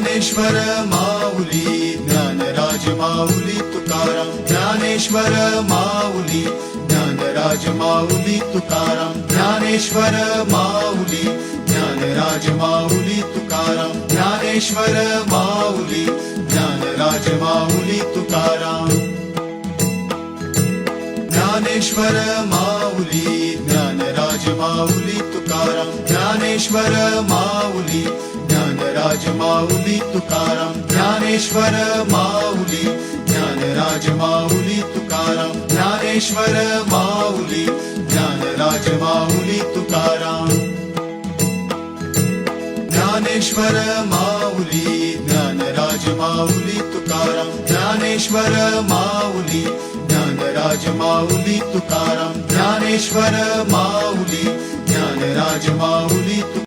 Dnyaneshwar Mauli Dnyanraj Mauli Tukaram Dnyaneshwar Mauli Dnyanraj Mauli Tukaram Dnyaneshwar Mauli Dnyanraj Mauli Tukaram Dnyaneshwar Mauli Dnyanraj Mauli Tukaram Dnyaneshwar Mauli Dnyanraj Mauli Tukaram Dnyaneshwar Mauli Dnyanraj Mauli Tukaram Dnyaneshwar Mauli Dnyanraj Mauli Tukaram Dnyaneshwar Mauli Dnyanraj Mauli Tukaram Dnyaneshwar Mauli Dnyanraj Mauli Tukaram Dnyaneshwar Mauli Dnyanraj Mauli Tukaram Dnyaneshwar Mauli Dnyanraj Mauli